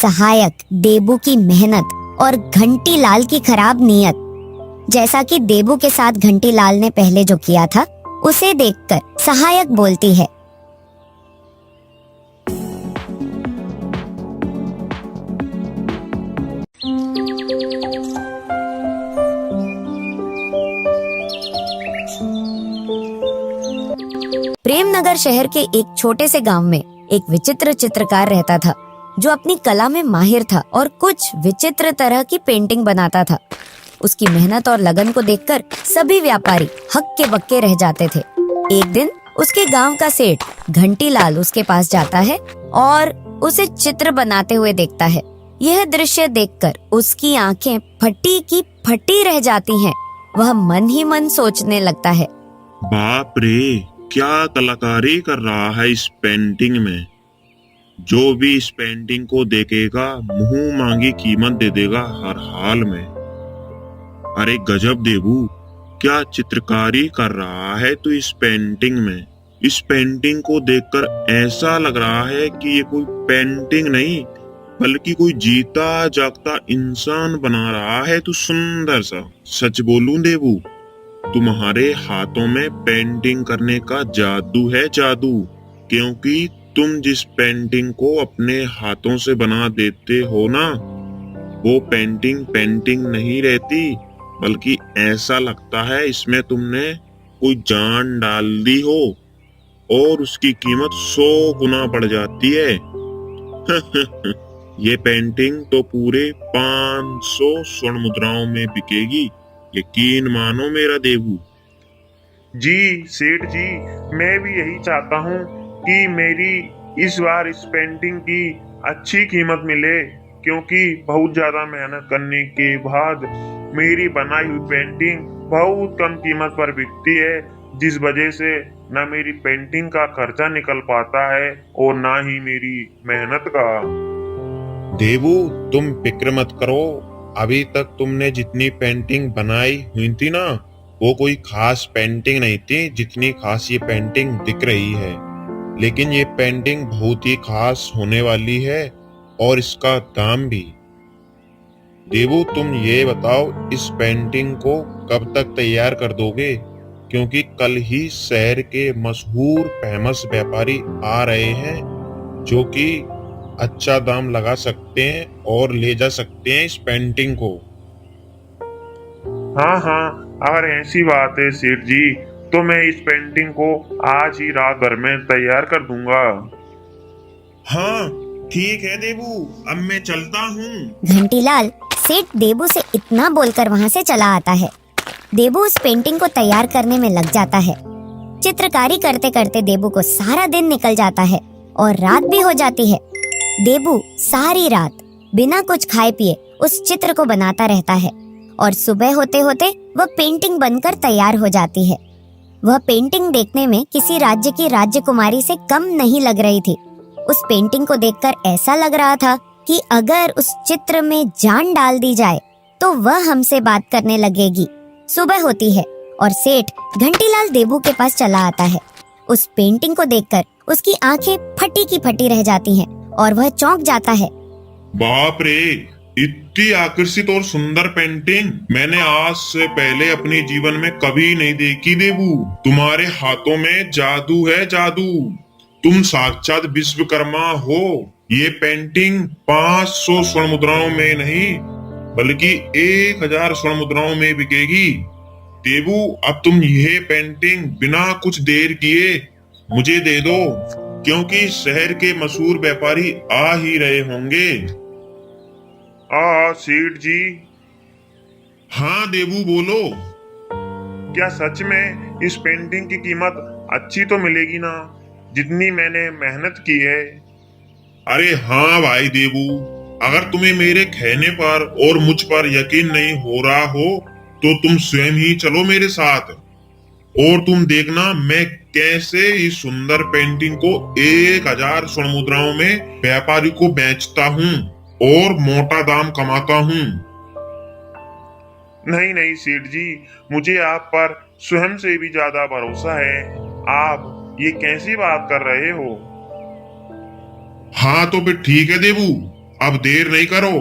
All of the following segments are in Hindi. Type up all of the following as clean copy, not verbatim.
सहायक देबू की मेहनत और घंटी लाल की खराब नीयत, जैसा कि देबू के साथ घंटी लाल ने पहले जो किया था, उसे देखकर सहायक बोलती है, प्रेमनगर शहर के एक छोटे से गांव में एक विचित्र चित्रकार रहता था, जो अपनी कला में माहिर था और कुछ विचित्र तरह की पेंटिंग बनाता था। उसकी मेहनत और लगन को देखकर सभी व्यापारी हक्के बक्के रह जाते थे। एक दिन उसके गांव का सेठ घंटी लाल उसके पास जाता है और उसे चित्र बनाते हुए देखता है। यह दृश्य देखकर उसकी आंखें फटी की फटी रह जाती हैं। वह मन ही मन सोचने लगता है, बाप रे, क्या कलाकारी कर रहा है इस पेंटिंग में। जो भी इस पेंटिंग को देखेगा मुंह मांगी कीमत दे देगा हर हाल में। अरे गजब देबू, क्या चित्रकारी कर रहा है तू इस पेंटिंग में। इस पेंटिंग को देखकर ऐसा लग रहा है कि ये कोई पेंटिंग नहीं बल्कि कोई जीता जागता इंसान बना रहा है तू सुंदर सा। सच बोलूं देबू, तुम्हारे हाथों में पेंटिंग करने का जादू है, जादू। क्योंकि तुम जिस पेंटिंग को अपने हाथों से बना देते हो ना, वो पेंटिंग पेंटिंग नहीं रहती, बल्कि ऐसा लगता है इसमें तुमने कोई जान डाल दी हो और उसकी कीमत 100 गुना बढ़ जाती है। ये पेंटिंग तो पूरे 500 स्वर्ण मुद्राओं में बिकेगी, यकीन मानो मेरा देवू। जी सेठ जी, मैं भी यही चाहता हूँ कि मेरी इस बार इस पेंटिंग की अच्छी कीमत मिले, क्योंकि बहुत ज्यादा मेहनत करने के बाद मेरी बनाई हुई पेंटिंग बहुत कम कीमत पर बिकती है, जिस वजह से न मेरी पेंटिंग का खर्चा निकल पाता है और ना ही मेरी मेहनत का। देवू, तुम फिक्र मत करो। अभी तक तुमने जितनी पेंटिंग बनाई हुई थी ना, वो कोई खास पेंटिंग नहीं थी जितनी खास ये पेंटिंग दिख रही है। लेकिन ये पेंटिंग बहुत ही खास होने वाली है और इसका दाम भी। देवू, तुम ये बताओ इस पेंटिंग को कब तक तैयार कर दोगे, क्योंकि कल ही शहर के मशहूर फेमस व्यापारी आ रहे हैं जो कि अच्छा दाम लगा सकते हैं और ले जा सकते हैं इस पेंटिंग को। हाँ, अगर ऐसी बात है सेठ जी, तो मैं इस पेंटिंग को आज ही रात भर में तैयार कर दूंगा। हाँ ठीक है देवू, अब मैं चलता हूँ। घंटीलाल सेठ देबू से इतना बोलकर वहाँ से चला आता है। देबू उस पेंटिंग को तैयार करने में लग जाता है। चित्रकारी करते करते देबू को सारा दिन निकल जाता है और रात भी हो जाती है। देबू सारी रात बिना कुछ खाए पिए उस चित्र को बनाता रहता है और सुबह होते होते वह पेंटिंग बनकर तैयार हो जाती है। वह पेंटिंग देखने में किसी राज्य की राजकुमारी से कम नहीं लग रही थी। उस पेंटिंग को देखकर ऐसा लग रहा था कि अगर उस चित्र में जान डाल दी जाए तो वह हमसे बात करने लगेगी। सुबह होती है और सेठ घंटीलाल देबू के पास चला आता है। उस पेंटिंग को देखकर उसकी आंखें फटी की फटी रह जाती हैं और वह चौंक जाता है। बाप रे, इतनी आकर्षित और सुंदर पेंटिंग मैंने आज से पहले अपने जीवन में कभी नहीं देखी देबू। तुम्हारे हाथों में जादू है, जादू। तुम साक्षात विश्वकर्मा हो। ये पेंटिंग 500 स्वर्ण मुद्राओं में नहीं बल्कि 1000 स्वर्ण मुद्राओं में बिकेगी। देबू, अब तुम ये पेंटिंग बिना कुछ देर किए मुझे दे दो, क्योंकि शहर के मशहूर व्यापारी आ ही रहे होंगे। सेठ जी। हाँ देबू, बोलो। क्या सच में इस पेंटिंग की कीमत अच्छी तो मिलेगी ना, जितनी मैंने मेहनत की है? अरे हाँ भाई देबू, अगर तुम्हें मेरे कहने पर और मुझ पर यकीन नहीं हो रहा हो तो तुम स्वयं ही चलो मेरे साथ और तुम देखना मैं कैसे इस सुंदर पेंटिंग को 1000 स्वर्ण मुद्राओं में व्यापारी को बेचता हूँ और मोटा दाम कमाता हूँ। नहीं सेठ जी, मुझे आप पर स्वयं से भी ज्यादा भरोसा है। आप ये कैसी बात कर रहे हो? हाँ तो फिर ठीक है देबू, अब देर नहीं करो।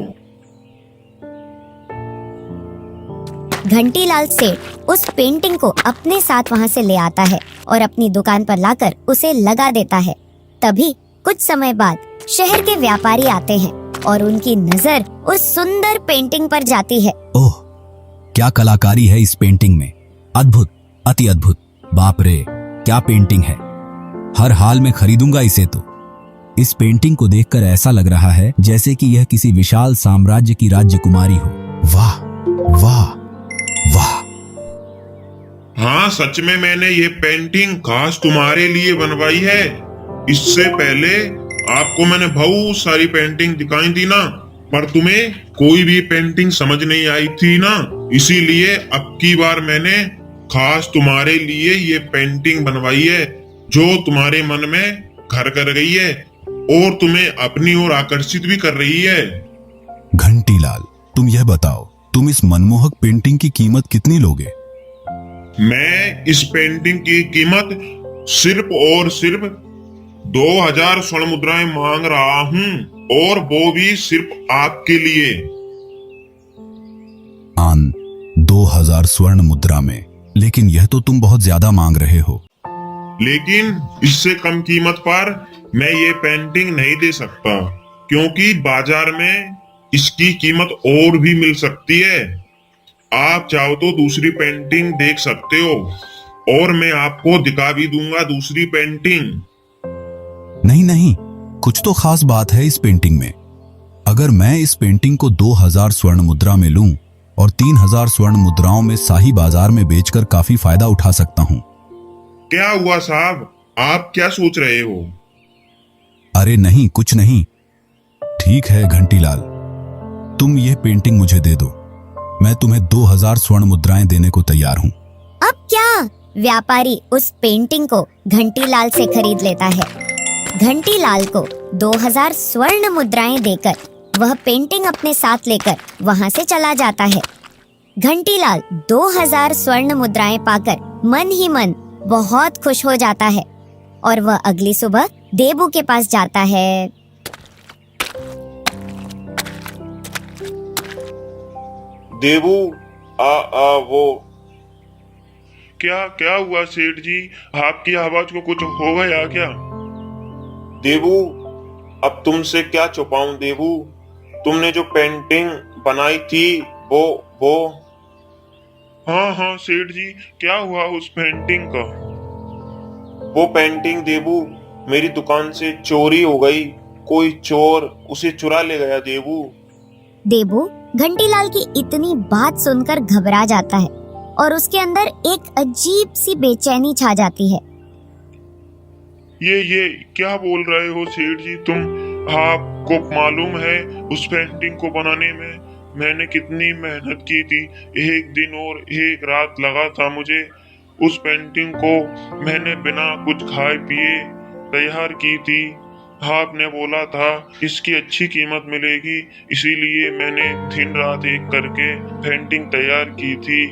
घंटीलाल सेठ उस पेंटिंग को अपने साथ वहां से ले आता है और अपनी दुकान पर लाकर उसे लगा देता है। तभी कुछ समय बाद शहर के व्यापारी आते हैं और उनकी नजर उस सुंदर पेंटिंग पर जाती है। ओह, क्या कलाकारी है इस पेंटिंग में। अद्भुत, अति अद्भुत। बाप रे, क्या पेंटिंग है। हर हाल में खरीदूंगा इसे तो। इस पेंटिंग को देखकर ऐसा लग रहा है जैसे कि यह किसी विशाल साम्राज्य की राजकुमारी हो। वाह वाह वाह। हाँ, सच में मैंने ये पेंटिंग खास तुम्हारे लिए बनवाई है। इससे पहले आपको मैंने बहुत सारी पेंटिंग दिखाई थी ना, पर तुम्हें कोई भी पेंटिंग समझ नहीं आई थी ना, इसीलिए अब की बार मैंने खास तुम्हारे लिए ये पेंटिंग बनवाई है, जो तुम्हारे मन में घर कर गई है और तुम्हें अपनी ओर आकर्षित भी कर रही है। घंटीलाल, तुम यह बताओ, तुम इस मनमोहक पेंटिंग की कीमत कितनी लोगे? मैं इस पेंटिंग की कीमत सिर्फ और सिर्फ 2000 स्वर्ण मुद्राएं मांग रहा हूँ, और वो भी सिर्फ आपके लिए। आन 2000 स्वर्ण मुद्रा में? लेकिन यह तो तुम बहुत ज्यादा मांग रहे हो। लेकिन इससे कम कीमत पर मैं ये पेंटिंग नहीं दे सकता, क्योंकि बाजार में इसकी कीमत और भी मिल सकती है। आप चाहो तो दूसरी पेंटिंग देख सकते हो, और मैं आपको दिखा भी दूंगा दूसरी पेंटिंग। नहीं नहीं, कुछ तो खास बात है इस पेंटिंग में। अगर मैं इस पेंटिंग को 2000 स्वर्ण मुद्रा में लूं और 3000 स्वर्ण मुद्राओं में शाही बाजार में बेचकर काफी फायदा उठा सकता हूं। क्या हुआ साहब, आप क्या सोच रहे हो? अरे नहीं, कुछ नहीं। ठीक है घंटीलाल, तुम यह पेंटिंग मुझे दे दो। मैं तुम्हें 2000 स्वर्ण मुद्राएं देने को तैयार हूं। अब क्या? व्यापारी उस पेंटिंग को घंटीलाल से खरीद लेता है। घंटीलाल को 2000 स्वर्ण मुद्राएं देकर वह पेंटिंग अपने साथ लेकर वहां से चला जाता है। घंटीलाल 2000 स्वर्ण मुद्राएं पाकर मन ही मन बहुत खुश हो जाता है और वह अगली सुबह देबू के पास जाता है। देबू, वो क्या क्या हुआ सेठ जी? आपकी आवाज को कुछ हो गया क्या? देबू, अब तुमसे क्या छुपाऊं देबू। तुमने जो पेंटिंग बनाई थी वो हाँ हाँ सेठ जी, क्या हुआ उस पेंटिंग का? वो पेंटिंग देबू मेरी दुकान से चोरी हो गई। कोई चोर उसे चुरा ले गया देबू। देबू घंटीलाल की इतनी बात सुनकर घबरा जाता है और उसके अंदर एक अजीब सी बेचैनी छा जाती है। ये क्या बोल रहे हो सेठ जी तुम? आपको मालूम है उस पेंटिंग को बनाने में मैंने कितनी मेहनत की थी। एक दिन और एक रात लगा था मुझे। उस पेंटिंग को मैंने बिना कुछ खाए पिए तैयार की थी। आपने बोला था इसकी अच्छी कीमत मिलेगी, इसीलिए मैंने दिन रात एक करके पेंटिंग तैयार की थी।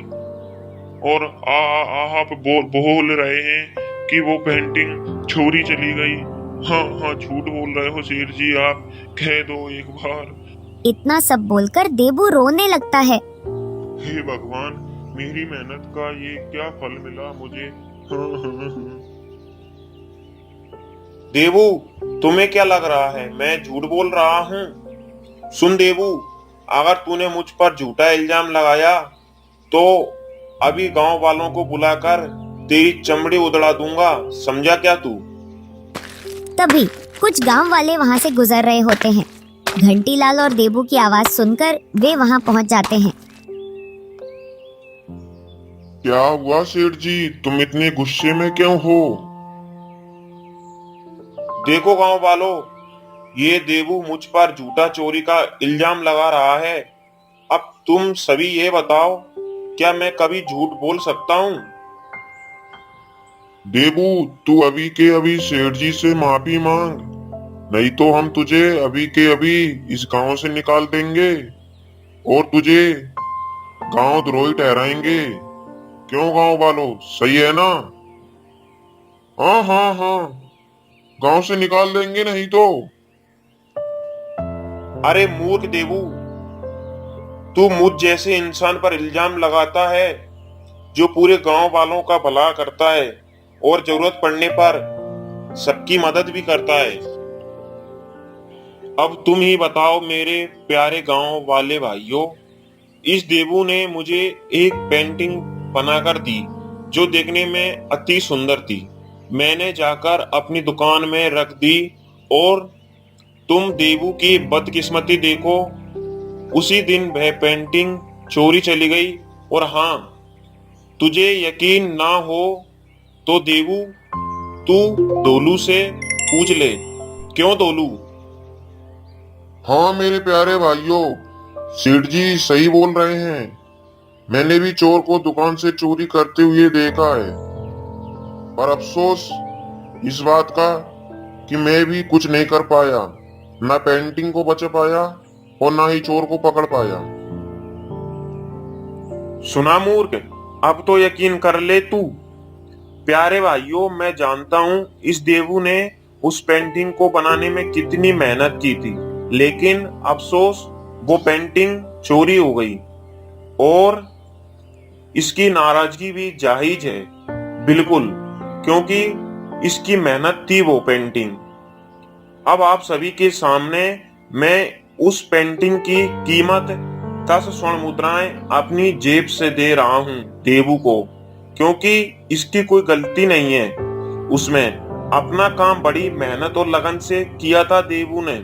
और आप बोल रहे हैं कि वो पेंटिंग चोरी चली गई। हाँ हाँ, झूठ बोल रहे हो सेठ जी, आप कह दो एक बार। इतना सब बोलकर देबू रोने लगता है। हे भगवान, मेरी मेहनत का ये क्या फल मिला मुझे। देबू, तुम्हें क्या लग रहा है मैं झूठ बोल रहा हूँ? सुन देबू, अगर तूने मुझ पर झूठा इल्जाम लगाया तो अभी गांव वालों को बुलाकर तेरी चमड़ी उधड़ा दूंगा, समझा क्या तू? तभी कुछ गांव वाले वहां से गुजर रहे होते हैं। घंटीलाल और देबू की आवाज सुनकर वे वहां पहुंच जाते हैं। क्या हुआ सेठ जी, तुम इतने गुस्से में क्यों हो? देखो गांव वालों, ये देबू मुझ पर झूठा चोरी का इल्जाम लगा रहा है। अब तुम सभी ये बताओ, क्या मैं कभी झूठ बोल सकता हूँ? देबू, तू अभी के अभी सेठ जी से माफी मांग, नहीं तो हम तुझे अभी के अभी इस गांव से निकाल देंगे और तुझे गांव द्रोही ठहराएंगे। क्यों गांव वालों, सही है ना? हाँ हाँ हाँ, गांव से निकाल देंगे नहीं तो। अरे मूर्ख देवू, तू मुझ जैसे इंसान पर इल्जाम लगाता है जो पूरे गांव वालों का भला करता है और जरूरत पड़ने पर सबकी मदद भी करता है। अब तुम ही बताओ मेरे प्यारे गांव वाले भाइयों, इस देवू ने मुझे एक पेंटिंग बनाकर दी जो देखने में अति सुंदर थी। मैंने जाकर अपनी दुकान में रख दी और तुम देवू की बदकिस्मती देखो, उसी दिन वह पेंटिंग चोरी चली गई। और हाँ, तुझे यकीन ना हो तो देवू, तू दोलू से पूछ ले। क्यों दोलू? हाँ मेरे प्यारे भाइयों, सेठ जी सही बोल रहे हैं। मैंने भी चोर को दुकान से चोरी करते हुए देखा है, पर अफसोस इस बात का कि मैं भी कुछ नहीं कर पाया, ना पेंटिंग को बचा पाया और ना ही चोर को पकड़ पाया। सुना मूर्ख, अब तो यकीन कर ले तू। प्यारे भाइयों, मैं जानता हूँ इस देवू ने उस पेंटिंग को बनाने में कितनी मेहनत की थी, लेकिन अफसोस वो पेंटिंग चोरी हो गई और इसकी नाराजगी भी जायज है, बिल्कुल, क्योंकि इसकी मेहनत थी वो पेंटिंग। अब आप सभी के सामने मैं उस पेंटिंग की कीमत 10 स्वर्ण मुद्राएं अपनी जेब से दे रहा हूं देवू को, क्योंकि इसकी कोई गलती नहीं है। उसमें अपना काम बड़ी मेहनत और लगन से किया था देवू ने।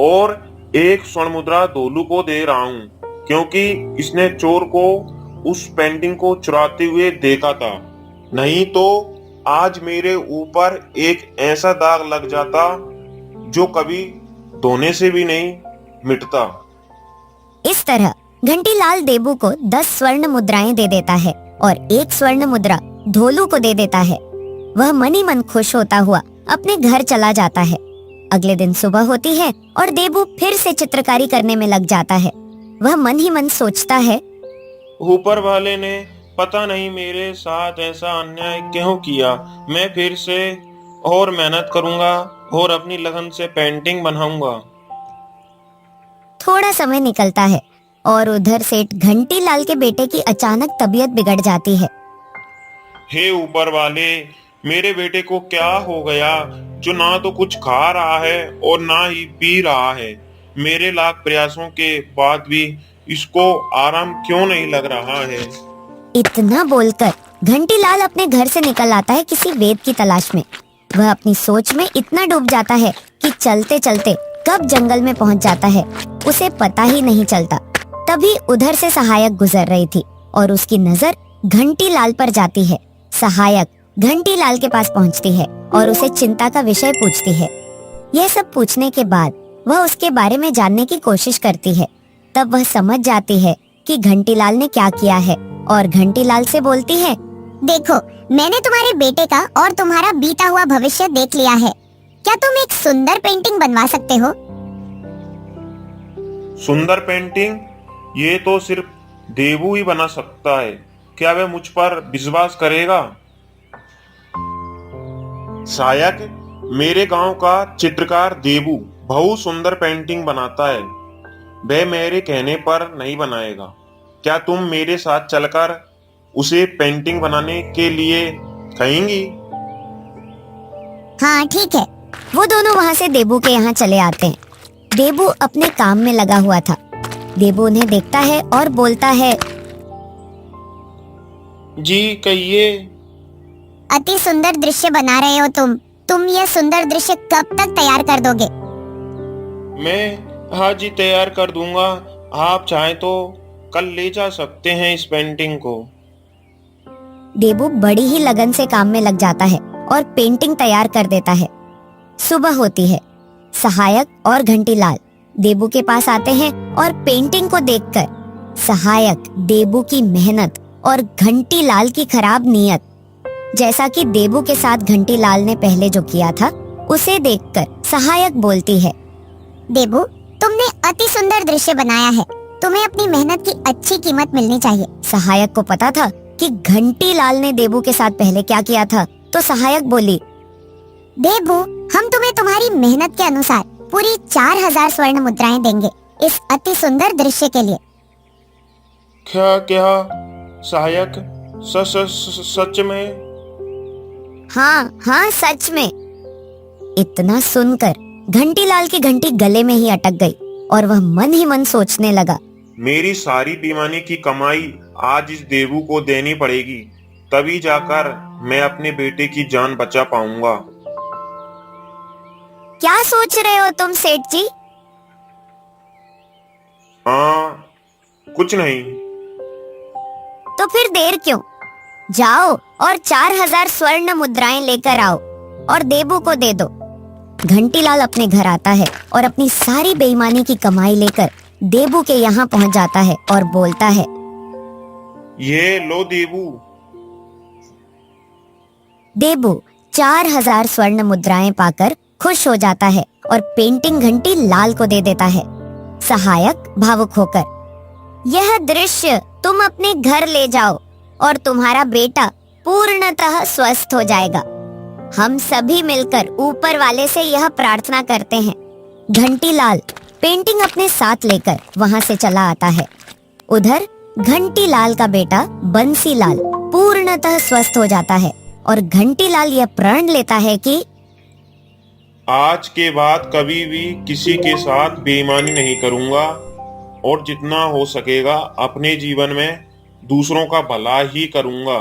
और 1 स्वर्ण मुद्रा दोलू को दे रहा हूं, क्योंकि इसने चोर को उस पेंटिंग को चुराते हुए देखा था। नहीं तो आज मेरे ऊपर एक ऐसा दाग लग जाता जो कभी धोने से भी नहीं मिटता। इस तरह घंटीलाल देबू को 10 स्वर्ण मुद्राएं दे देता है और 1 स्वर्ण मुद्रा धोलू को दे देता है। वह मन ही मन खुश होता हुआ अपने घर चला जाता है। अगले दिन सुबह होती है और देबू फिर से चित्रकारी करने में लग जाता है। वह मन ही मन सोचता है, ऊपर वाले ने पता नहीं मेरे साथ ऐसा अन्याय क्यों किया। मैं फिर से और मेहनत करूंगा और अपनी लगन से पेंटिंग बनाऊंगा। थोड़ा समय निकलता है और उधर सेठ घंटीलाल के बेटे की अचानक तबीयत बिगड़ जाती है। हे ऊपर वाले, मेरे बेटे को क्या हो गया जो ना तो कुछ खा रहा है और ना ही पी रहा है। मेरे लाख प्रयासों के बाद भी इसको आराम क्यों नहीं लग रहा है। इतना बोलकर घंटीलाल अपने घर से निकल आता है किसी वेद की तलाश में। वह अपनी सोच में इतना डूब जाता है कि चलते चलते कब जंगल में पहुंच जाता है उसे पता ही नहीं चलता। तभी उधर से सहायक गुजर रही थी और उसकी नजर घंटीलाल पर जाती है। सहायक घंटीलाल के पास पहुंचती है और उसे चिंता का विषय पूछती है। यह सब पूछने के बाद वह उसके बारे में जानने की कोशिश करती है। तब वह समझ जाती है कि घंटीलाल ने क्या किया है और घंटीलाल से बोलती है, देखो, मैंने तुम्हारे बेटे का और तुम्हारा बीता हुआ भविष्य देख लिया है। क्या तुम एक सुंदर पेंटिंग बनवा सकते हो? सुंदर पेंटिंग? ये तो सिर्फ देवू ही बना सकता है। क्या वह मुझ पर विश्वास करेगा? शायद मेरे गांव का चित्रकार देवू बहुत सुंदर पेंटिंग बनाता है। वह मेरे कहने पर नहीं बनाएगा। क्या तुम मेरे साथ चलकर उसे पेंटिंग बनाने के लिए कहेंगी? हाँ ठीक है। वो दोनों वहाँ से देबू के यहाँ चले आते हैं। देबू अपने काम में लगा हुआ था। देबू उन्हें देखता है और बोलता है, जी कहिए। अति सुंदर दृश्य बना रहे हो तुम यह सुंदर दृश्य कब तक तैयार कर दोगे? मैं आज ही तैयार कर दूंगा। आप चाहें तो कल ले जा सकते हैं इस पेंटिंग को। देबू बड़ी ही लगन से काम में लग जाता है और पेंटिंग तैयार कर देता है। सुबह होती है। सहायक और घंटीलाल देबू के पास आते हैं और पेंटिंग को देखकर सहायक देबू की मेहनत और घंटीलाल की खराब नीयत, जैसा कि देबू के साथ घंटीलाल ने पहले जो किया था, उसे देखकर सहायक बोलती है, देबू, तुमने अति सुंदर दृश्य बनाया है। तुम्हें अपनी मेहनत की अच्छी कीमत मिलनी चाहिए। सहायक को पता था कि घंटीलाल ने देबू के साथ पहले क्या किया था, तो सहायक बोली, देबू, हम तुम्हें तुम्हारी मेहनत के अनुसार पूरी 4000 स्वर्ण मुद्राएं देंगे इस अति सुंदर दृश्य के लिए। क्या क्या सहायक सच में? हाँ हाँ, सच में। इतना सुनकर घंटीलाल की घंटी गले में ही अटक गई और वह मन ही मन सोचने लगा, मेरी सारी बेईमानी की कमाई आज इस देवू को देनी पड़ेगी, तभी जाकर मैं अपने बेटे की जान बचा पाऊंगा। क्या सोच रहे हो तुम सेठ जी? हाँ, कुछ नहीं। तो फिर देर क्यों? जाओ और 4000 स्वर्ण मुद्राएं लेकर आओ और देबू को दे दो। घंटीलाल अपने घर आता है और अपनी सारी बेईमानी की कमाई लेकर देबू के यहाँ पहुँच जाता है और बोलता है, ये लो देवू। देबू 4000 स्वर्ण मुद्राएं पाकर खुश हो जाता है और पेंटिंग घंटी लाल को दे देता है। सहायक भावुक होकर, यह दृश्य तुम अपने घर ले जाओ और तुम्हारा बेटा पूर्णतः स्वस्थ हो जाएगा। हम सभी मिलकर ऊपर वाले से यह प्रार्थना करते हैं। घंटीलाल पेंटिंग अपने साथ लेकर वहां से चला आता है। उधर घंटीलाल का बेटा बंसीलाल पूर्णतः स्वस्थ हो जाता है और घंटीलाल यह प्रण लेता है कि आज के बाद कभी भी किसी के साथ बेईमानी नहीं करूंगा और जितना हो सकेगा अपने जीवन में दूसरों का भला ही करूंगा।